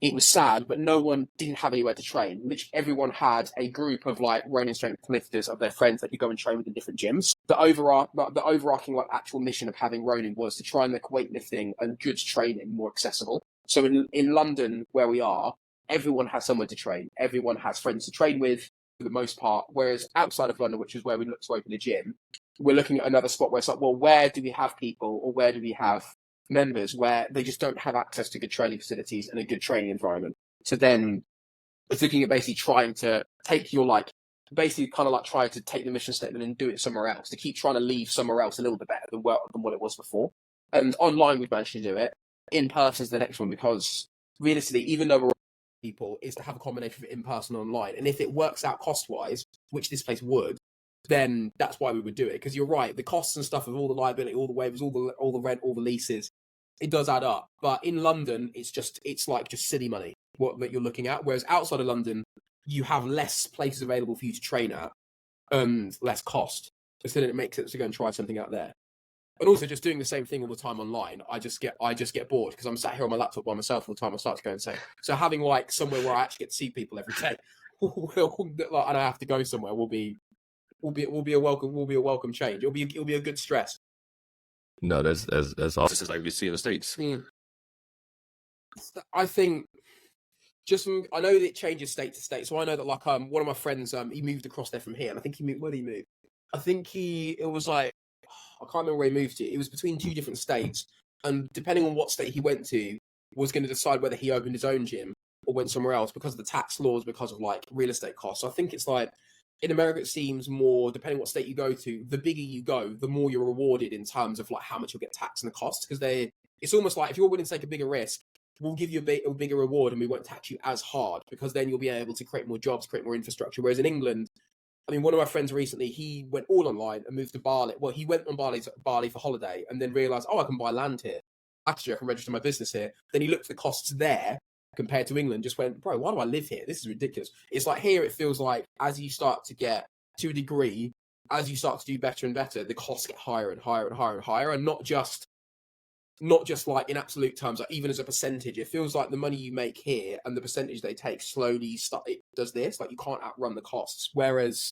it was sad, but no one didn't have anywhere to train. Literally everyone had a group of like Ronin Strength lifters of their friends that you go and train with in different gyms. The overarching like actual mission of having Ronin was to try and make weightlifting and good training more accessible. So in London, where we are, everyone has somewhere to train. Everyone has friends to train with for the most part. Whereas outside of London, which is where we look to open a gym, we're looking at another spot where it's like, well, where do we have people or where do we have members where they just don't have access to good training facilities and a good training environment? So then it's looking at basically trying to take your try to take the mission statement and do it somewhere else, to keep trying to leave somewhere else a little bit better than what it was before. And online we've managed to do it. In person is the next one because realistically, even though we're people, is to have a combination of in person and online. And if it works out cost wise, which this place would, then that's why we would do it. Because you're right, the costs and stuff of all the liability, all the waivers, all the rent, all the leases, it does add up. But in London, it's like just silly money that you're looking at. Whereas outside of London, you have less places available for you to train at, less cost. So then it makes sense to go and try something out there. And also just doing the same thing all the time online, I just get bored because I'm sat here on my laptop by myself all the time. I start to go insane. So having like somewhere where I actually get to see people every day, and I have to go somewhere will be a welcome change. It'll be a good stress. No, that's awesome. This is like we see in the States. I think I know that it changes state to state. So I know that like one of my friends he moved across there from here, and I think he moved. Where did he move? I think it was like I can't remember where he moved to. It was between two different states, and depending on what state he went to, was going to decide whether he opened his own gym or went somewhere else because of the tax laws, because of like real estate costs. So I think it's like in America, it seems more depending on what state you go to. The bigger you go, the more you're rewarded in terms of like how much you'll get taxed and the costs. Because it's almost like if you're willing to take a bigger risk, we'll give you a bigger reward and we won't tax you as hard because then you'll be able to create more jobs, create more infrastructure. Whereas in England, I mean, one of my friends recently, he went all online and moved to Bali. Well, he went on Bali for holiday and then realised, oh, I can buy land here. Actually, I can register my business here. Then he looked at the costs there compared to England, just went, bro, why do I live here? This is ridiculous. It's like here, it feels like as you start to get to a degree, as you start to do better and better, the costs get higher and higher and higher and higher, and not just like in absolute terms, like even as a percentage. It feels like the money you make here and the percentage they take slowly it does this. Like you can't outrun the costs. Whereas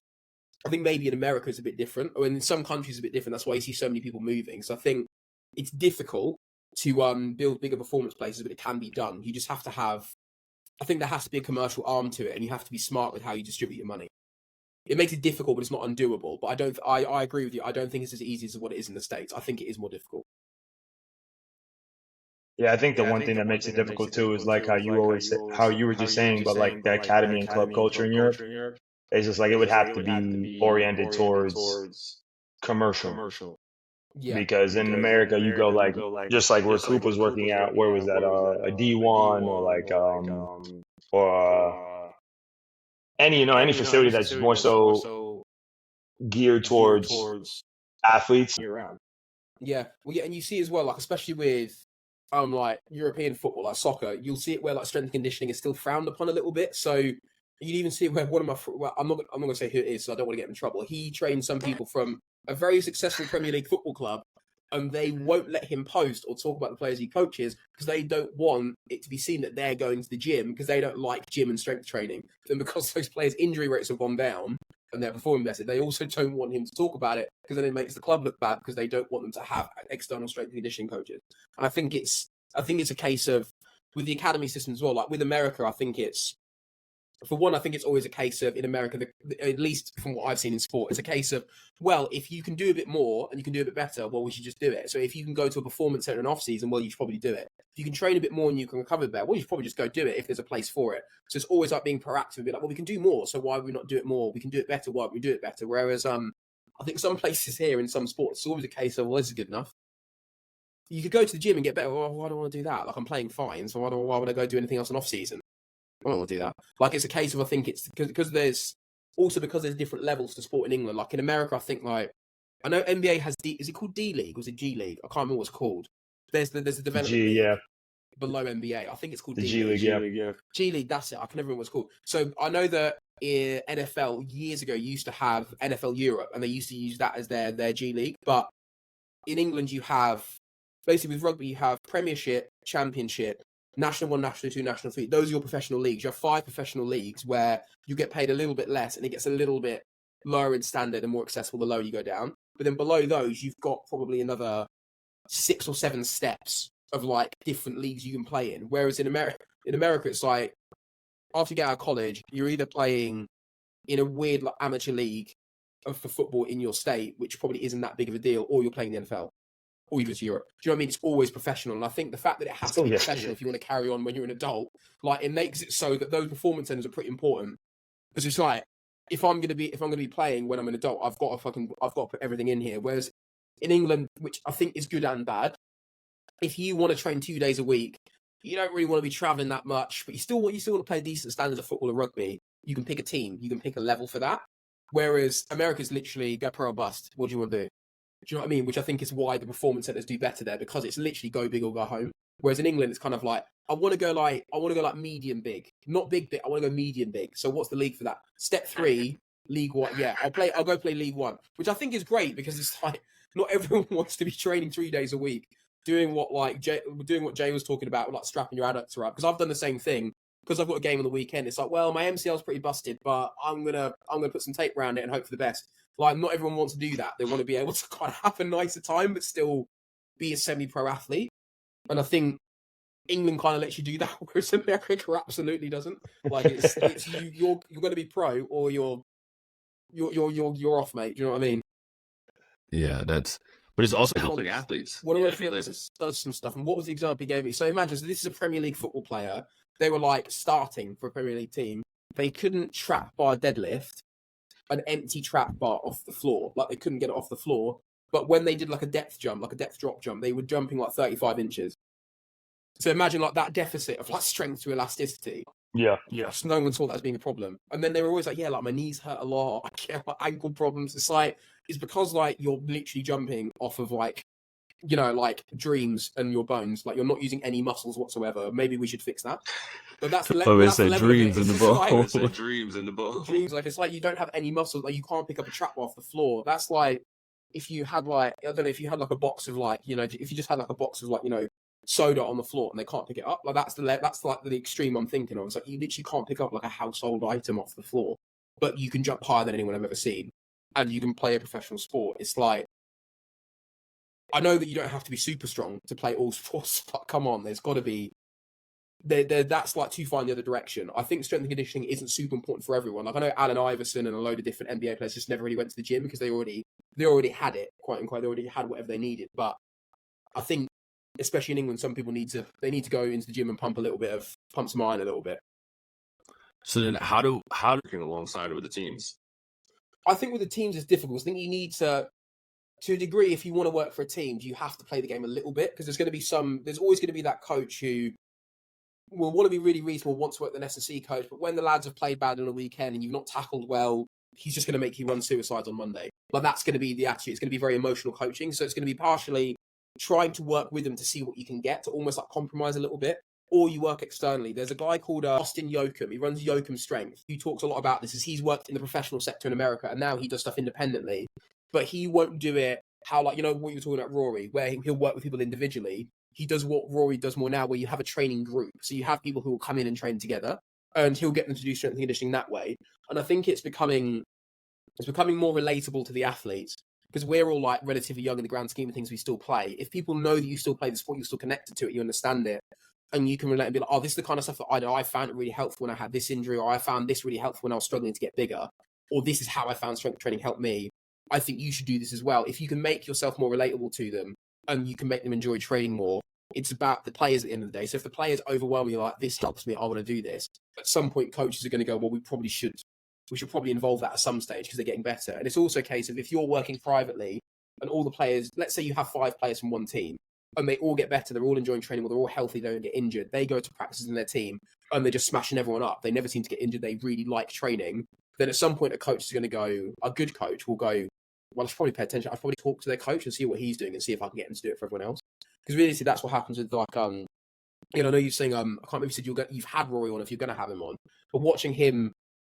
I think maybe in America it's a bit different, or in some countries it's a bit different. That's why you see so many people moving. So I think it's difficult to build bigger performance places, but it can be done. You just have to have. I think there has to be a commercial arm to it, and you have to be smart with how you distribute your money. It makes it difficult, but it's not undoable. But I agree with you. I don't think it's as easy as what it is in the States. I think it is more difficult. Yeah, I think the one thing that makes it difficult too is like how you always how you were just saying, but like the academy and club culture in Europe, it's just like it would have to be oriented towards commercial. Yeah, Because in America you go like just like where Coop was working out, where was that a D1 or like or any facility that's more so geared towards athletes. yeah. Well, yeah, and you see as well, like especially with like European football, like soccer, you'll see it where like strength and conditioning is still frowned upon a little bit. So you'd even see it where one of well, I'm not going to say who it is, so I don't want to get him in trouble. He trained some people from a very successful Premier League football club, and they won't let him post or talk about the players he coaches because they don't want it to be seen that they're going to the gym because they don't like gym and strength training. And because those players' injury rates have gone down and they're performing better, they also don't want him to talk about it because then it makes the club look bad because they don't want them to have external strength and conditioning coaches. And I think it's a case of with the academy system as well. Like with America, I think it's always a case of in America, at least from what I've seen in sport, it's a case of, well, if you can do a bit more and you can do a bit better, well, we should just do it. So if you can go to a performance center in off season, well, you should probably do it. If you can train a bit more and you can recover better, well, you should probably just go do it if there's a place for it. So it's always like being proactive, be like, well, we can do more. So why would we not do it more? We can do it better. Why would we do it better? Whereas I think some places here in some sports, it's always a case of, well, this is good enough. You could go to the gym and get better. Well, why do I want to do that? Like I'm playing fine, so why would I go do anything else in off season? I don't want to do that. Like it's a case of I think it's because there's different levels to sport in England. Like in America, I think like I know NBA has is it called D League or is it G League? I can't remember what it's called. There's a development league below NBA. I think it's called The D League. Yeah. G League, that's it. I can never remember what it's called. So I know that NFL years ago used to have NFL Europe and they used to use that as their G League. But in England you have basically with rugby you have Premiership, Championship, National 1, National 2, National 3. Those are your professional leagues. You have 5 professional leagues where you get paid a little bit less and it gets a little bit lower in standard and more accessible the lower you go down. But then below those, you've got probably another 6 or 7 steps of like different leagues you can play in. Whereas in America, it's like after you get out of college, you're either playing in a weird like amateur league for football in your state, which probably isn't that big of a deal, or you're playing the NFL. Or you go to Europe. Do you know what I mean? It's always professional. And I think the fact that it has to be professional if you want to carry on when you're an adult, like it makes it so that those performance centers are pretty important. Because it's like, if I'm gonna be playing when I'm an adult, I've got to put everything in here. Whereas in England, which I think is good and bad, if you want to train 2 days a week, you don't really want to be traveling that much, but you still want to play decent standards of football and rugby. You can pick a team, you can pick a level for that. Whereas America's literally go pro or bust. What do you want to do? Do you know what I mean? Which I think is why the performance centers do better there because it's literally go big or go home. Whereas in England, it's kind of like I want to go like medium big, not big big. I want to go medium big. So what's the league for that? Step 3, League 1. Yeah, I'll go play League 1, which I think is great because it's like not everyone wants to be training 3 days a week, doing what Jay was talking about, like strapping your adductor up. Because I've done the same thing. Because I've got a game on the weekend, it's like, well, my MCL's pretty busted, but I'm gonna put some tape around it and hope for the best. Like, not everyone wants to do that. They want to be able to kind of have a nicer time, but still be a semi-pro athlete. And I think England kind of lets you do that, whereas America absolutely doesn't. Like it's you're going to be pro or you're off, mate. Do you know what I mean? Yeah, but it's also helping athletes. One of my friends does some stuff, and what was the example he gave me? So imagine, this is a Premier League football player. They were like starting for a Premier League team. They couldn't trap bar deadlift an empty trap bar off the floor. Like they couldn't get it off the floor. But when they did like a depth jump, like a depth drop jump, they were jumping like 35 inches. So imagine like that deficit of like strength to elasticity. Yeah. Yes, no one saw that as being a problem. And then they were always like, yeah, like my knees hurt a lot. I get like ankle problems. It's because like you're literally jumping off of like, like dreams and your bones. Like you're not using any muscles whatsoever. Maybe we should fix that. But that's the level. It's the dreams in the ball. Dreams in the ball. Dreams, like it's like you don't have any muscles. Like you can't pick up a trap off the floor. That's like if you had like I don't know if you had like a box of like if you just had like a box of like soda on the floor and they can't pick it up. Like that's like the extreme I'm thinking of. It's like you literally can't pick up like a household item off the floor, but you can jump higher than anyone I've ever seen, and you can play a professional sport. It's like I know that you don't have to be super strong to play all sports, but come on, there's got to be. That's like too far in the other direction. I think strength and conditioning isn't super important for everyone. Like I know Allen Iverson and a load of different NBA players just never really went to the gym because they already had it, quite unquote. They already had whatever they needed. But I think, especially in England, some people need to go into the gym and pump some iron a little bit. So then, how working alongside with the teams? I think with the teams it's difficult. I think you need to a degree, if you want to work for a team, you have to play the game a little bit because there's always going to be that coach who will want to be really reasonable, want to work the S&C coach, but when the lads have played bad on a weekend and you've not tackled well, he's just going to make you run suicides on Monday. Like that's going to be the attitude. It's going to be very emotional coaching. So it's going to be partially trying to work with them to see what you can get, to almost like compromise a little bit, or you work externally. There's a guy called Austin Yoakum. He runs Yoakum Strength. He talks a lot about this. He's worked in the professional sector in America, and now he does stuff independently. But he won't do it how what you were talking about, Rory, where he'll work with people individually. He does what Rory does more now, where you have a training group. So you have people who will come in and train together, and he'll get them to do strength and conditioning that way. And I think it's becoming more relatable to the athletes because we're all like relatively young in the grand scheme of things. We still play. If people know that you still play the sport, you're still connected to it, you understand it, and you can relate and be like, oh, this is the kind of stuff that I know. I found it really helpful when I had this injury, or I found this really helpful when I was struggling to get bigger, or this is how I found strength training helped me. I think you should do this as well. If you can make yourself more relatable to them and you can make them enjoy training more, it's about the players at the end of the day. So if the players overwhelm you like, this helps me, I want to do this, at some point coaches are going to go, well, we should probably involve that at some stage because they're getting better. And it's also a case of if you're working privately and all the players, let's say you have 5 players from one team and they all get better, they're all enjoying training, or they're all healthy, they don't get injured, they go to practices in their team and they're just smashing everyone up, they never seem to get injured, they really like training, then at some point a coach is going to go, a good coach will go, well, I should probably pay attention. I'll probably talk to their coach and see what he's doing and see if I can get him to do it for everyone else. Because really, that's what happens with like I know you're saying I can't remember if you said you've had Rory on if you're going to have him on, but watching him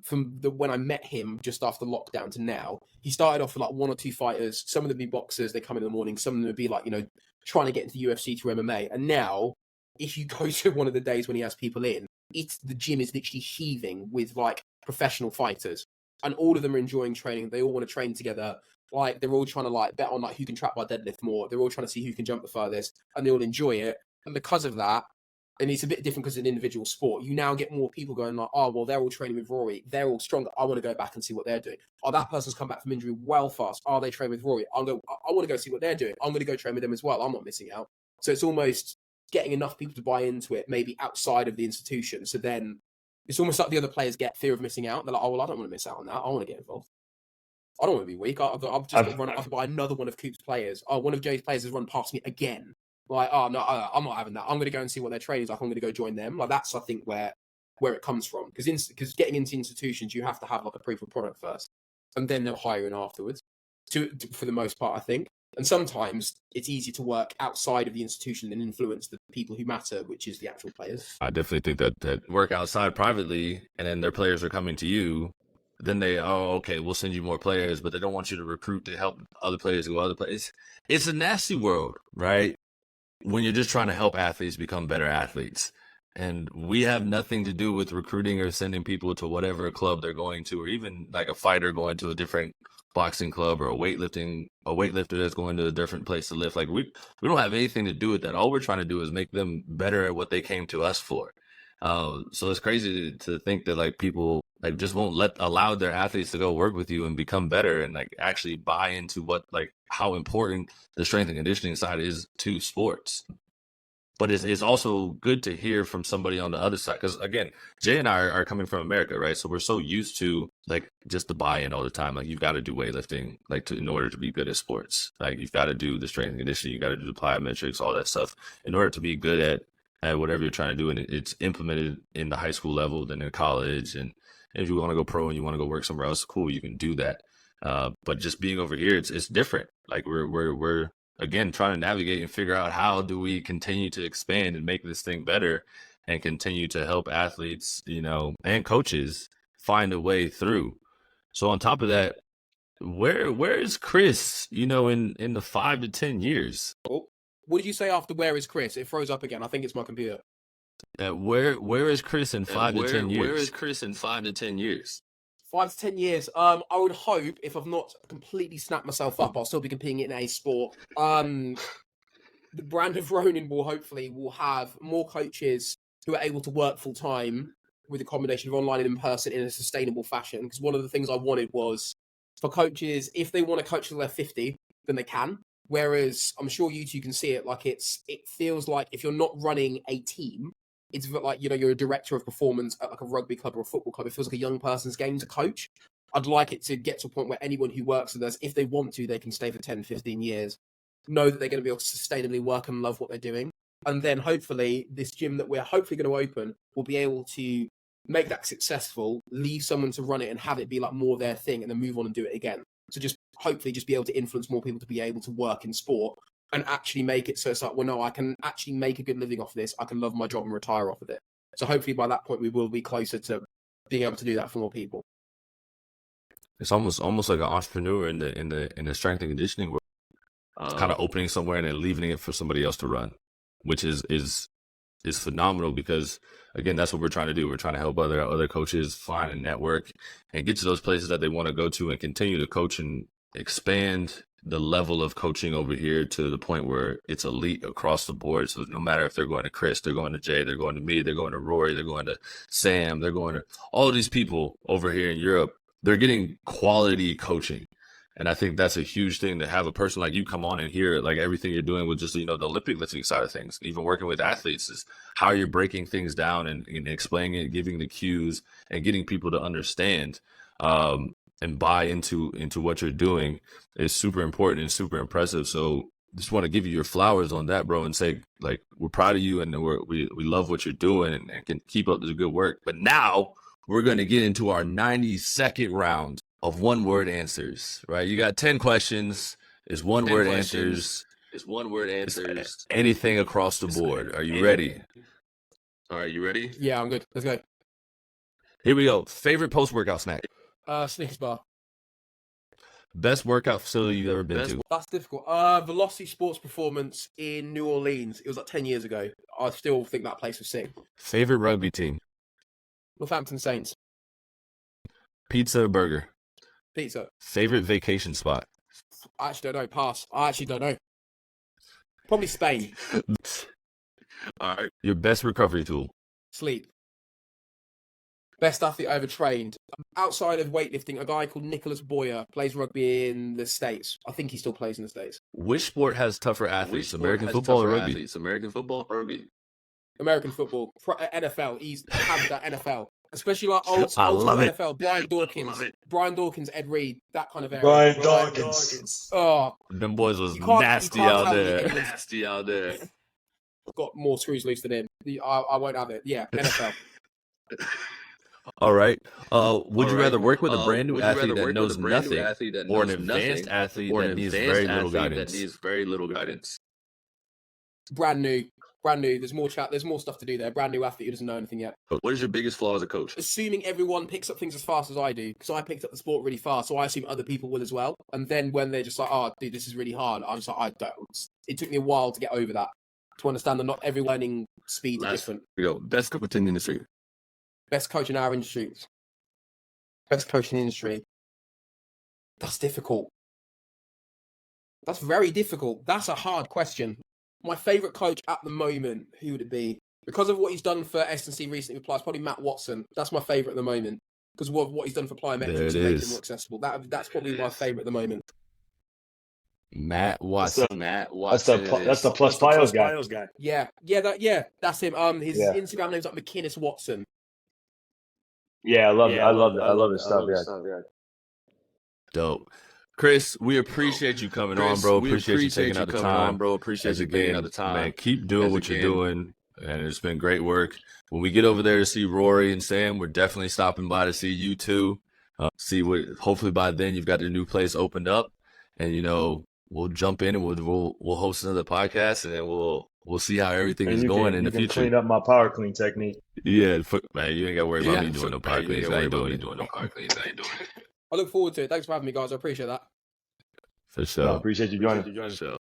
when I met him just after lockdown to now, he started off with like 1 or 2 fighters. Some of them be boxers, they come in the morning. Some of them would be like trying to get into the UFC through MMA. And now, if you go to one of the days when he has people in, the gym is literally heaving with like professional fighters, and all of them are enjoying training. They all want to train together. Like they're all trying to like bet on like who can trap by deadlift more. They're all trying to see who can jump the furthest, and they all enjoy it. And because of that, and it's a bit different because it's an individual sport, you now get more people going like, oh, well, they're all training with Rory. They're all stronger. I want to go back and see what they're doing. Oh, that person's come back from injury well fast. Are they training with Rory? I want to go see what they're doing. I'm going to go train with them as well. I'm not missing out. So it's almost getting enough people to buy into it, maybe outside of the institution. So then it's almost like the other players get fear of missing out. They're like, oh, well, I don't want to miss out on that. I want to get involved. I don't want to be weak. I've just got to run up by another one of Coop's players. Oh, one of Jay's players has run past me again. Like, oh, no, I'm not having that. I'm going to go and see what their training's like. I'm going to go join them. Like, that's, I think, where it comes from. Because getting into institutions, you have to have, like, a proof of product first. And then they'll hire in afterwards, for the most part, I think. And sometimes it's easier to work outside of the institution and influence the people who matter, which is the actual players. I definitely think that work outside privately, and then their players are coming to you, then okay, we'll send you more players, but they don't want you to recruit to help other players go other places. It's a nasty world, right? When you're just trying to help athletes become better athletes. And we have nothing to do with recruiting or sending people to whatever club they're going to, or even like a fighter going to a different boxing club or a weightlifter that's going to a different place to lift. Like we don't have anything to do with that. All we're trying to do is make them better at what they came to us for. So it's crazy to think that like people like just won't allow their athletes to go work with you and become better and like actually buy into what like how important the strength and conditioning side is to sports. But it's also good to hear from somebody on the other side. Because again, Jay and I are coming from America, right? So we're so used to like just the buy-in all the time. Like you've got to do weightlifting, like in order to be good at sports. Like you've got to do the strength and conditioning, you got to do the plyometrics, all that stuff in order to be good at whatever you're trying to do. And it's implemented in the high school level, then in college. And if you want to go pro and you want to go work somewhere else, cool, you can do that. But just being over here, it's different. Like we're again, trying to navigate and figure out how do we continue to expand and make this thing better and continue to help athletes, you know, and coaches find a way through. So on top of that, where is Khrys, you know, in the 5 to 10 years? Oh, what did you say after where is Khrys? It froze up again. I think it's my computer. Where is Khrys in 5 to 10 years? Where is Khrys in 5 to 10 years? 5 to 10 years. I would hope if I've not completely snapped myself up, I'll still be competing in a sport. The brand of Ronin will have more coaches who are able to work full time with a combination of online and in person in a sustainable fashion. Because one of the things I wanted was for coaches, if they want to coach till they're 50, then they can. Whereas I'm sure you two can see it, like it feels like if you're not running a team, it's like, you know, you're a director of performance at like a rugby club or a football club. It feels like a young person's game to coach. I'd like it to get to a point where anyone who works with us, if they want to, they can stay for 10, 15 years, know that they're going to be able to sustainably work and love what they're doing. And then hopefully this gym that we're hopefully going to open will be able to make that successful, leave someone to run it and have it be like more their thing and then move on and do it again. So just hopefully just be able to influence more people to be able to work in sport and actually make it so it's like, well, no, I can actually make a good living off of this. I can love my job and retire off of it. So hopefully by that point, we will be closer to being able to do that for more people. It's almost like an entrepreneur in the strength and conditioning world. Kind of opening somewhere and then leaving it for somebody else to run, which is phenomenal because again, that's what we're trying to do. We're trying to help other coaches find a network and get to those places that they want to go to and continue to coach and expand the level of coaching over here to the point where it's elite across the board. So no matter if they're going to Khrys, they're going to Jay, they're going to me, they're going to Rory, they're going to Sam, they're going to all of these people over here in Europe, they're getting quality coaching. And I think that's a huge thing to have a person like you come on and hear like everything you're doing with just, you know, the Olympic lifting side of things, even working with athletes is how you're breaking things down and explaining it, giving the cues and getting people to understand and buy into what you're doing is super important and super impressive. So just want to give you your flowers on that, bro, and say like we're proud of you and we love what you're doing and can keep up the good work. But now we're going to get into our 90-second round of one-word answers, right? You got 10 questions. It's one-word answers. It's one-word answers. Anything across the board. Are you ready? All right, you ready? Yeah, I'm good. Let's go. Here we go. Favorite post-workout snack? Snickers bar. Best workout facility you've ever been to? That's difficult. Velocity Sports Performance in New Orleans. It was like 10 years ago. I still think that place was sick. Favorite rugby team? Northampton Saints. Pizza or burger? Pizza. Favorite vacation spot? I actually don't know. Pass. I actually don't know. Probably Spain. All right. Your best recovery tool? Sleep. Best athlete I ever trained. Outside of weightlifting, a guy called Nicholas Boyer plays rugby in the States. I think he still plays in the States. Which sport has tougher athletes, American football or rugby? American football or rugby? American football. NFL. He's had that NFL. Especially like old school NFL. Brian Dawkins. Brian Dawkins, Ed Reed, that kind of area. Brian Dawkins. Oh. Them boys was nasty out there. Nasty out there. Got more screws loose than him. I won't have it. Yeah, NFL. All right. Would you rather work with a brand new athlete that knows nothing or an advanced athlete that needs very little guidance? Brand new. There's more chat. There's more stuff to do there. Brand new athlete who doesn't know anything yet. What is your biggest flaw as a coach? Assuming everyone picks up things as fast as I do, because I picked up the sport really fast, so I assume other people will as well. And then when they're just like, "Oh, dude, this is really hard," I'm just like, "I don't." It took me a while to get over that, to understand that not every learning speed is different. Here we go. Best coach in the industry. Best coach in our industry. Best coach in the industry. That's difficult. That's very difficult. That's a hard question. My favourite coach at the moment, who would it be? Because of what he's done for S&C recently with Ply, probably Matt Watson. That's my favourite at the moment. Because of what he's done for plyometrics to make it more accessible. That's probably my favourite at the moment. Matt Watson. That's the plus plyos guy. Yeah, that's him. His Instagram name's like McInnes Watson. Yeah, I love his stuff. Yeah. Dope. Khrys, we appreciate you coming on, bro. Appreciate you taking out the time, bro. Appreciate you taking out the time. Man, keep doing what you're doing, and it's been great work. When we get over there to see Rory and Sam, we're definitely stopping by to see you too. Hopefully by then you've got your new place opened up, and we'll jump in and we'll host another podcast, and then we'll see how everything is going in the future. Clean up my power clean technique. Yeah, man, you ain't got to worry about me doing no power cleans. I ain't doing it. I look forward to it. Thanks for having me, guys. I appreciate that. For sure. No, appreciate you joining. For sure.